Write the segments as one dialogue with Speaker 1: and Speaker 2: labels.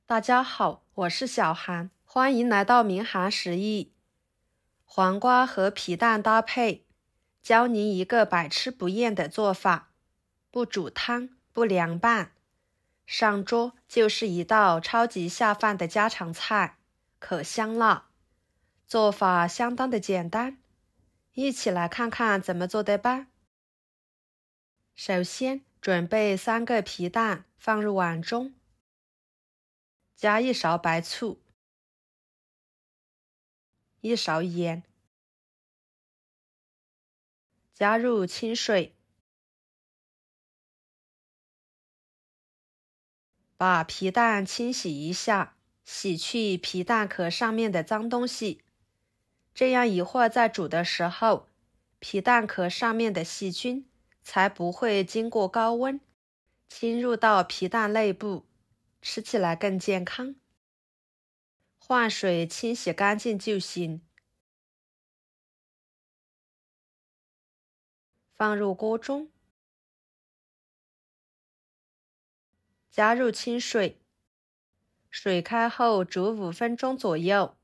Speaker 1: 大家好，我是小韩，欢迎来到明涵食艺。黄瓜和皮蛋搭配，教您一个百吃不厌的做法，不煮汤，不凉拌，上桌就是一道超级下饭的家常菜，可香了。做法相当的简单，一起来看看怎么做的吧。首先，准备3个皮蛋，放入碗中。加1勺白醋，1勺盐，加入清水，把皮蛋清洗一下，洗去皮蛋壳上面的脏东西。这样一会儿在煮的时候，皮蛋壳上面的细菌才不会经过高温侵入到皮蛋内部，吃起来更健康。换水清洗干净就行。放入锅中，加入清水，水开后煮5分钟左右，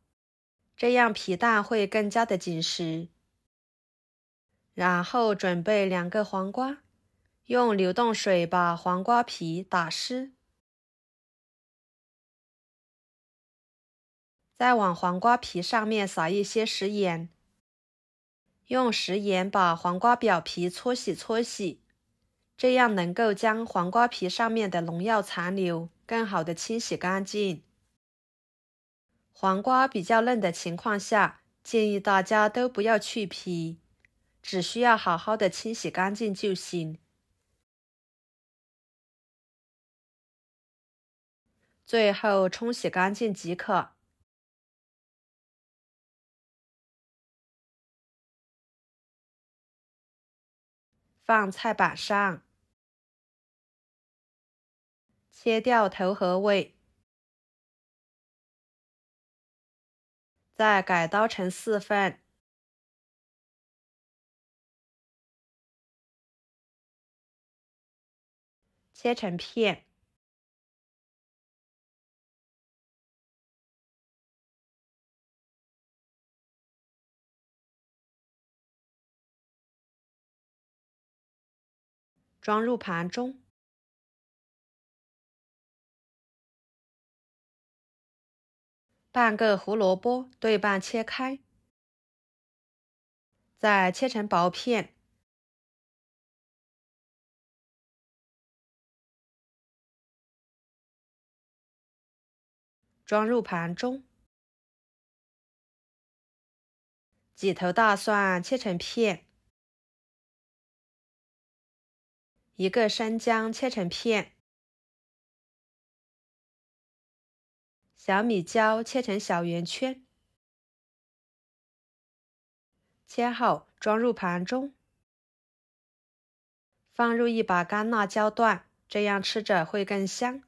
Speaker 1: 这样皮蛋会更加的紧实。然后准备2个黄瓜，用流动水把黄瓜皮打湿，再往黄瓜皮上面撒一些食盐，用食盐把黄瓜表皮搓洗，这样能够将黄瓜皮上面的农药残留更好的清洗干净。黄瓜比较嫩的情况下，建议大家都不要去皮，只需要好好的清洗干净就行。最后冲洗干净即可。放菜板上，切掉头和尾，再改刀成4份，切成片，装入盘中。半个胡萝卜对半切开，再切成薄片，装入盘中。几头大蒜切成片，一个生姜切成片，小米椒切成小圆圈，切好装入盘中。放入1把干辣椒段，这样吃着会更香。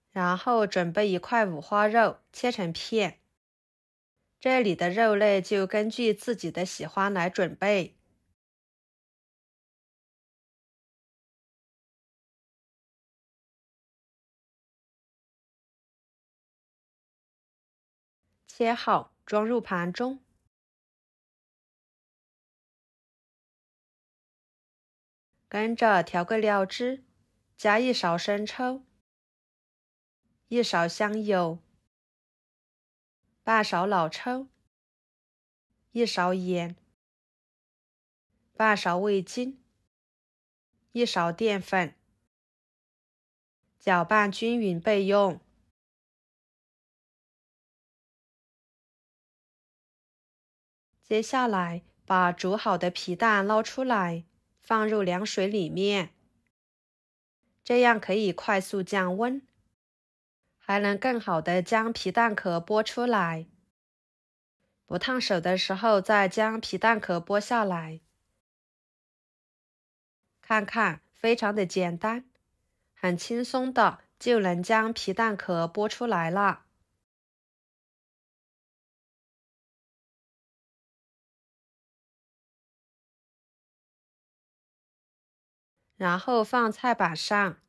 Speaker 1: 然后准备1块五花肉，切成片。这里的肉类就根据自己的喜欢来准备。切好装入盘中。跟着调个料汁，加1勺生抽，1勺香油，半勺老抽，1勺盐，半勺味精，1勺淀粉，搅拌均匀备用。接下来把煮好的皮蛋捞出来，放入凉水里面，这样可以快速降温，还能更好的将皮蛋壳剥出来。不烫手的时候再将皮蛋壳剥下来。看看，非常的简单，很轻松的就能将皮蛋壳剥出来了。然后放菜板上，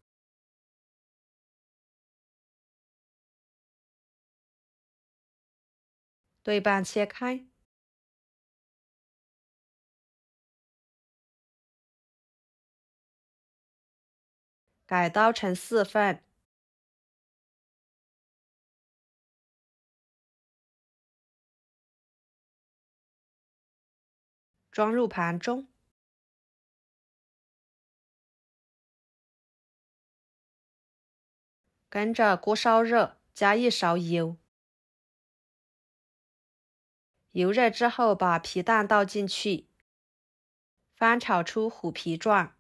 Speaker 1: 对半切开，改刀成4份，装入盘中。跟着锅烧热，加1勺油。油热之后，把皮蛋倒进去，翻炒出虎皮状，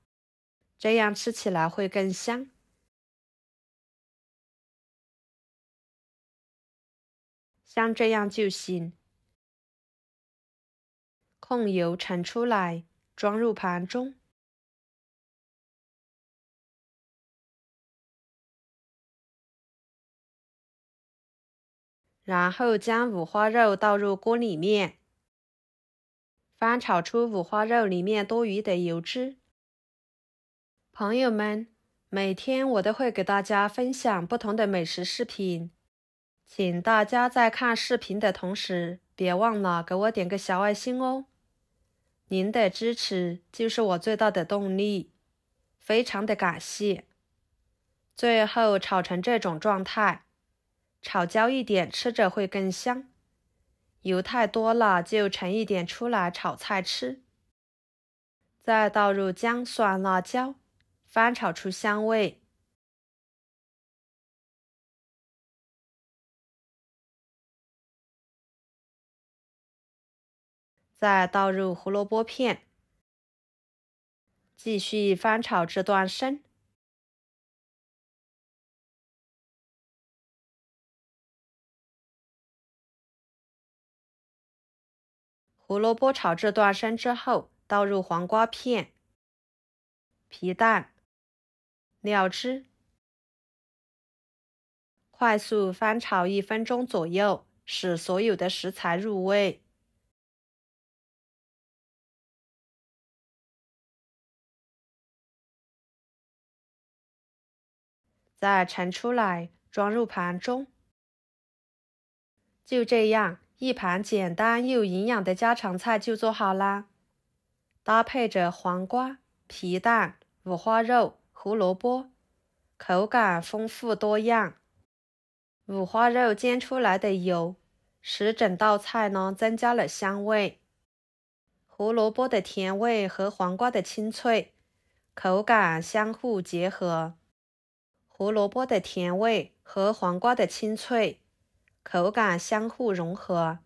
Speaker 1: 这样吃起来会更香。像这样就行。控油盛出来，装入盘中。然后将五花肉倒入锅里面，翻炒出五花肉里面多余的油脂。朋友们，每天我都会给大家分享不同的美食视频，请大家在看视频的同时，别忘了给我点个小爱心哦。您的支持就是我最大的动力，非常的感谢。最后炒成这种状态，炒焦一点，吃着会更香。油太多了就盛一点出来炒菜吃。再倒入姜、蒜、辣椒，翻炒出香味。再倒入胡萝卜片，继续翻炒至断生。胡萝卜炒至断生之后，倒入黄瓜片、皮蛋、料汁，快速翻炒1分钟左右，使所有的食材入味。再盛出来，装入盘中。就这样，一盘简单又营养的家常菜就做好啦。搭配着黄瓜、皮蛋、五花肉、胡萝卜，口感丰富多样。五花肉煎出来的油，使整道菜呢增加了香味。胡萝卜的甜味和黄瓜的清脆，口感相互结合。胡萝卜的甜味和黄瓜的清脆，口感相互融合。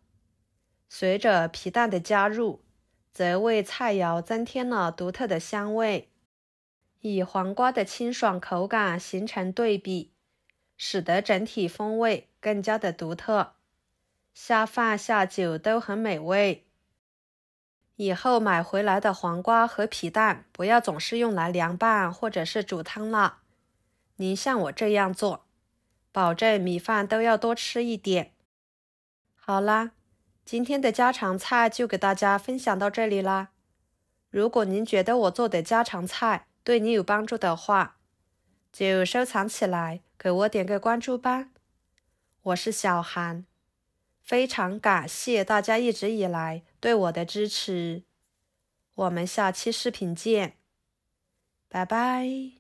Speaker 1: 随着皮蛋的加入，则为菜肴增添了独特的香味，与黄瓜的清爽口感形成对比，使得整体风味更加的独特，下饭下酒都很美味。以后买回来的黄瓜和皮蛋不要总是用来凉拌或者是煮汤了，您像我这样做，保证米饭都要多吃一点。好啦，今天的家常菜就给大家分享到这里啦。如果您觉得我做的家常菜对你有帮助的话，就收藏起来，给我点个关注吧。我是小韩，非常感谢大家一直以来对我的支持。我们下期视频见，拜拜。